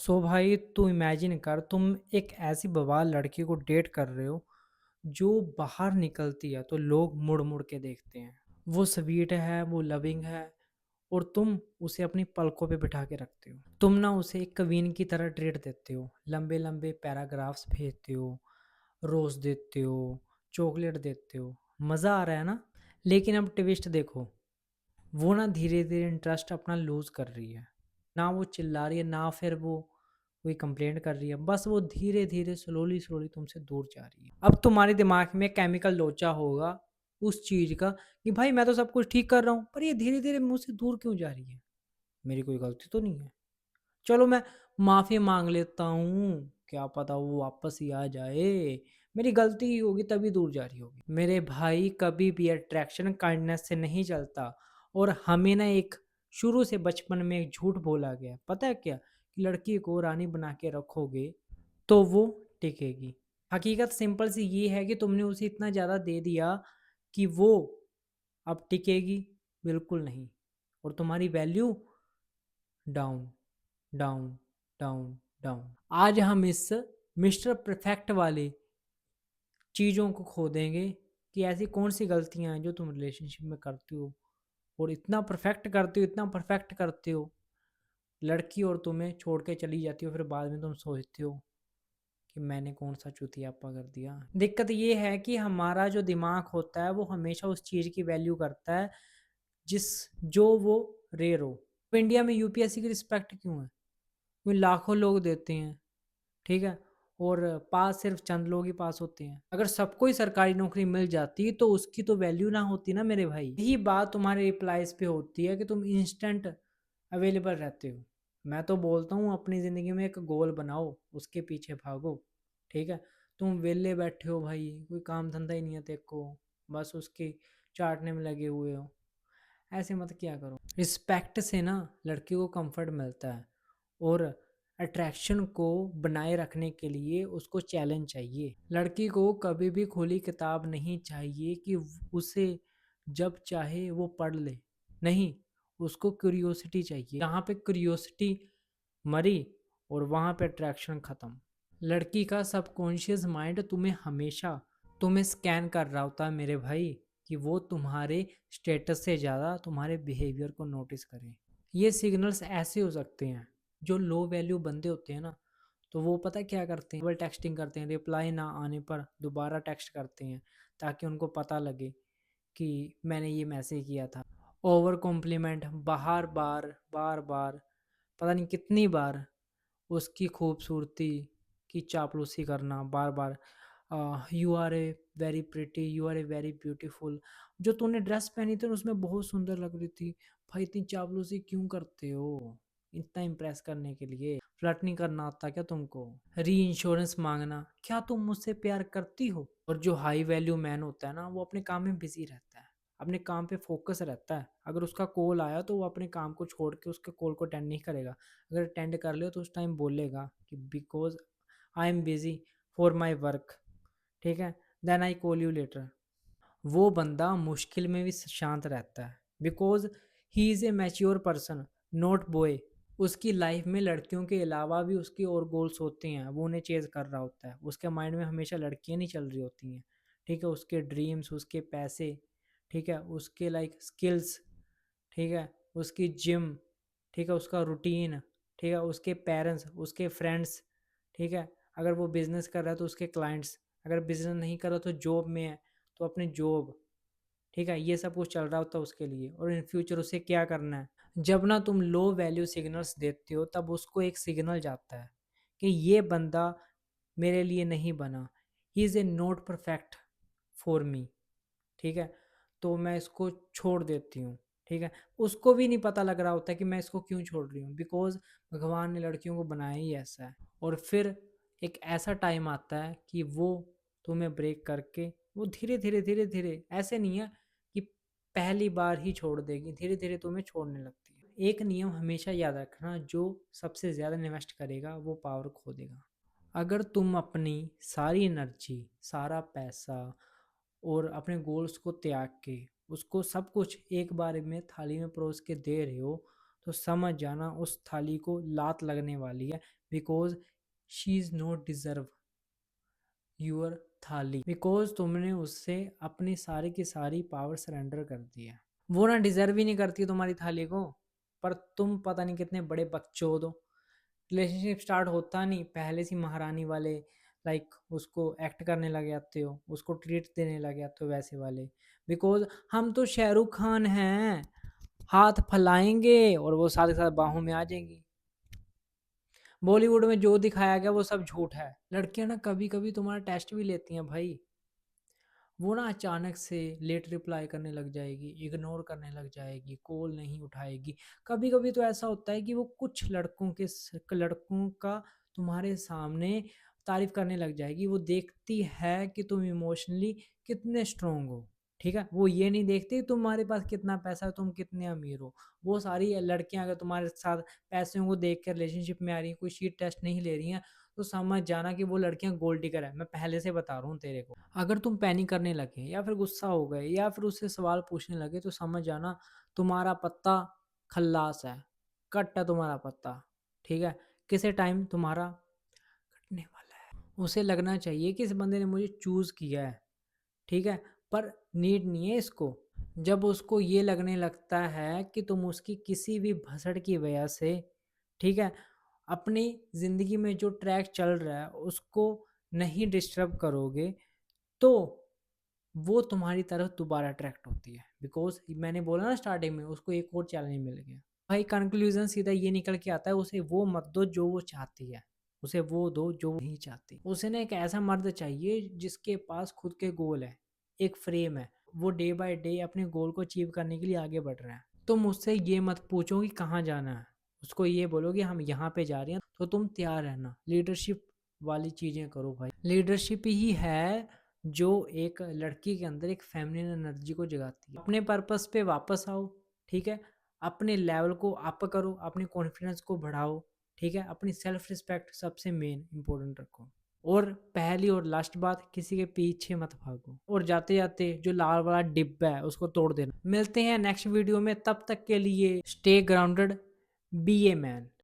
सो भाई तू इमेजिन कर, तुम एक ऐसी बवाल लड़की को डेट कर रहे हो जो बाहर निकलती है तो लोग मुड़ मुड़ के देखते हैं। वो स्वीट है, वो लविंग है, और तुम उसे अपनी पलकों पे बिठा के रखते हो। तुम ना उसे एक कवीन की तरह ट्रीट देते हो, लंबे लंबे पैराग्राफ्स भेजते हो, रोज देते हो, चॉकलेट देते हो। मज़ा आ रहा है ना? लेकिन अब ट्विस्ट देखो, वो ना धीरे धीरे इंटरेस्ट अपना लूज कर रही है। ना वो चिल्ला रही है, ना फिर वो कोई कंप्लेंट कर रही है, बस वो धीरे धीरे स्लोली स्लोली तुमसे दूर जा रही है। अब तुम्हारे दिमाग में केमिकल लोचा होगा उस चीज का कि भाई मैं तो सब कुछ ठीक कर रहा हूँ, पर ये धीरे धीरे मुझसे दूर क्यों जा रही है? मेरी कोई गलती तो नहीं है। चलो मैं माफी मांग लेता हूँ, क्या पता वो वापस ही आ जाए। मेरी गलती ही होगी तभी दूर जा रही होगी। मेरे भाई, कभी भी अट्रैक्शन काइंडनेस से नहीं चलता। और हमें ना एक शुरू से बचपन में एक झूठ बोला गया, पता है क्या? कि लड़की को रानी बना के रखोगे तो वो टिकेगी। हकीकत सिंपल सी ये है कि तुमने उसे इतना ज़्यादा दे दिया कि वो अब टिकेगी बिल्कुल नहीं। और तुम्हारी value down, down, down, down. आज हम इस मिस्टर परफेक्ट वाली चीज़ों को खोदेंगे कि ऐसी कौन सी गलतियां हैं जो तुम रिलेशनशिप में करती हो और इतना परफेक्ट करते हो, इतना परफेक्ट करते हो, लड़की और तुम्हें छोड़ के चली जाती हो, फिर बाद में तुम सोचते हो कि मैंने कौन सा चूतियापा कर दिया। दिक्कत ये है कि हमारा जो दिमाग होता है वो हमेशा उस चीज़ की वैल्यू करता है जिस जो वो रेयर हो। तो इंडिया में यूपीएससी की रिस्पेक्ट क्यों है? क्योंकि लाखों लोग देते हैं, ठीक है, और पास सिर्फ चंद लोग ही पास होते हैं। अगर सबको ही सरकारी नौकरी मिल जाती तो उसकी तो वैल्यू ना होती ना मेरे भाई। यही बात तुम्हारे रिप्लाईज पे होती है कि तुम इंस्टेंट अवेलेबल रहते हो। मैं तो बोलता हूँ अपनी ज़िंदगी में एक गोल बनाओ, उसके पीछे भागो। ठीक है? तुम वेले बैठे हो भाई, कोई काम धंधा ही नहीं है तेरे को, बस उसके चाटने में लगे हुए हो। ऐसे मत किया करो। रिस्पेक्ट से ना लड़की को कंफर्ट मिलता है, और अट्रैक्शन को बनाए रखने के लिए उसको चैलेंज चाहिए। लड़की को कभी भी खुली किताब नहीं चाहिए कि उसे जब चाहे वो पढ़ ले। नहीं, उसको क्यूरियोसिटी चाहिए। जहाँ पे क्यूरियोसिटी मरी और वहाँ पे अट्रैक्शन ख़त्म। लड़की का सबकॉन्शियस माइंड तुम्हें स्कैन कर रहा होता है मेरे भाई, कि वो तुम्हारे स्टेटस से ज़्यादा तुम्हारे बिहेवियर को नोटिस करें। ये सिग्नल्स ऐसे हो सकते हैं, जो लो वैल्यू बंदे होते हैं ना, तो वो पता क्या करते हैं, डबल टेक्सटिंग करते हैं, रिप्लाई ना आने पर दोबारा टेक्स्ट करते हैं ताकि उनको पता लगे कि मैंने ये मैसेज किया था। ओवर कॉम्प्लीमेंट, बार बार, बार बार, पता नहीं कितनी बार उसकी खूबसूरती की चापलूसी करना बार बार। You are a very pretty, you are a very beautiful, जो तूने ड्रेस पहनी थी उसमें बहुत सुंदर लग रही थी। भाई इतनी चापलूसी क्यों करते हो? इतना इम्प्रेस करने के लिए फ्लर्ट नहीं करना आता क्या तुमको? री इंश्योरेंस मांगना, क्या तुम मुझसे प्यार करती हो? और जो हाई वैल्यू मैन होता है ना, वो अपने काम में बिजी रहता है, अपने काम पे फोकस रहता है। अगर उसका कॉल आया तो वो अपने काम को छोड़ के उसके कॉल को अटेंड नहीं करेगा। अगर अटेंड कर ले तो उस टाइम बोलेगा कि because I am busy for my work, ठीक है, then I call you later. वो बंदा मुश्किल में भी शांत रहता है, because he is a mature person, not boy. उसकी लाइफ में लड़कियों के अलावा भी उसके और गोल्स होते हैं, वो उन्हें चेज कर रहा होता है। उसके माइंड में हमेशा लड़कियां नहीं चल रही होती हैं, ठीक है, उसके ड्रीम्स, उसके पैसे, ठीक है, उसके लाइक स्किल्स, ठीक है, उसकी जिम, ठीक है, उसका रूटीन, ठीक है, उसके पेरेंट्स, उसके फ्रेंड्स, ठीक है, अगर वो बिजनेस कर रहा है तो उसके क्लाइंट्स, अगर बिजनेस नहीं कर रहा तो जॉब में है तो अपनी जॉब, ठीक है, ये सब कुछ चल रहा होता है उसके लिए। और इन फ्यूचर उसे क्या करना है। जब ना तुम लो वैल्यू सिग्नल्स देते हो तब उसको एक सिग्नल जाता है कि ये बंदा मेरे लिए नहीं बना, ही is A not perfect for me, ठीक है, तो मैं इसको छोड़ देती हूँ। ठीक है, उसको भी नहीं पता लग रहा होता कि मैं इसको क्यों छोड़ रही हूँ, बिकॉज भगवान ने लड़कियों को बनाया ही ऐसा है। और फिर एक ऐसा टाइम आता है कि वो तुम्हें ब्रेक करके वो धीरे धीरे धीरे धीरे, ऐसे नहीं है कि पहली बार ही छोड़ देगी, धीरे धीरे तुम्हें छोड़ने लगती है। एक नियम हमेशा याद रखना, जो सबसे ज़्यादा इन्वेस्ट करेगा वो पावर खो देगा। अगर तुम अपनी सारी एनर्जी, सारा पैसा और अपने गोल्स को त्याग के उसको सब कुछ एक बार में थाली में परोस के दे रहे हो, तो समझ जाना उस थाली को लात लगने वाली है, because she is not deserve your थाली, बिकॉज तुमने उससे अपनी सारी की सारी पावर सरेंडर कर दी है। वो ना डिजर्व ही नहीं करती तुम्हारी थाली को, पर तुम पता नहीं कितने बड़े बच्चे हो। दो रिलेशनशिप स्टार्ट होता नहीं, पहले से महारानी वाले लाइक उसको एक्ट करने लग जाते हो, उसको ट्रीट देने लग जाते हो वैसे वाले, बिकॉज हम तो शाहरुख खान हैं, हाथ फैलाएंगे और वो साथ के साथ बाहों में आ जाएंगी। बॉलीवुड में जो दिखाया गया वो सब झूठ है। लड़कियां ना कभी कभी तुम्हारा टेस्ट भी लेती हैं भाई। वो ना अचानक से लेट रिप्लाई करने लग जाएगी, इग्नोर करने लग जाएगी, कॉल नहीं उठाएगी। कभी कभी तो ऐसा होता है कि वो कुछ लड़कों का तुम्हारे सामने तारीफ करने लग जाएगी। वो देखती है कि तुम इमोशनली कितने स्ट्रोंग हो, ठीक है। वो ये नहीं देखती तुम्हारे पास कितना पैसा है, तुम कितने अमीर हो। वो सारी लड़कियां अगर तुम्हारे साथ पैसों को देख कर रिलेशनशिप में आ रही हैं, कोई शीट टेस्ट नहीं ले रही हैं, तो समझ जाना कि वो लड़कियां गोल्ड डिगर है। मैं पहले से बता रहा हूँ तेरे को। अगर तुम पैनिक करने लगे या फिर गुस्सा हो गए या फिर उससे सवाल पूछने लगे, तो समझ जाना तुम्हारा पत्ता खल्लास है, कट है तुम्हारा पत्ता, ठीक है। किसी टाइम तुम्हारा कटने वाला है। उसे लगना चाहिए कि इस बंदे ने मुझे चूज किया है, ठीक है, पर नीड नहीं है इसको। जब उसको ये लगने लगता है कि तुम उसकी किसी भी भसड़ की वजह से, ठीक है, अपनी ज़िंदगी में जो ट्रैक चल रहा है उसको नहीं डिस्टर्ब करोगे, तो वो तुम्हारी तरफ दोबारा अट्रैक्ट होती है। बिकॉज मैंने बोला ना स्टार्टिंग में, उसको एक और चैलेंज मिल गया भाई। कंक्लूजन सीधा ये निकल के आता है, उसे वो मत दो जो वो चाहती है, उसे वो दो जो वो नहीं चाहती। उसे ना एक ऐसा मर्द चाहिए जिसके पास खुद के गोल है, एक फ्रेम है, वो डे बाय डे अपने गोल को अचीव करने के लिए आगे बढ़ रहा है। तुम उससे ये मत पूछो कि कहाँ जाना है, उसको ये बोलो कि हम यहाँ पे जा रहे हैं, तो तुम तैयार रहना। लीडरशिप वाली चीज़ें करो भाई। लीडरशिप ही है जो एक लड़की के अंदर एक फेमिनिन एनर्जी को जगाती है। अपने पर्पस पे वापस आओ, ठीक है। अपने लेवल को अप करो, अपने कॉन्फिडेंस को बढ़ाओ, ठीक है। अपनी सेल्फ रिस्पेक्ट सबसे मेन इंपॉर्टेंट रखो। और पहली और लास्ट बात, किसी के पीछे मत भागो, और जाते जाते जो लाल वाला डिब्बा है उसको तोड़ देना। मिलते हैं नेक्स्ट वीडियो में, तब तक के लिए stay grounded, be a man.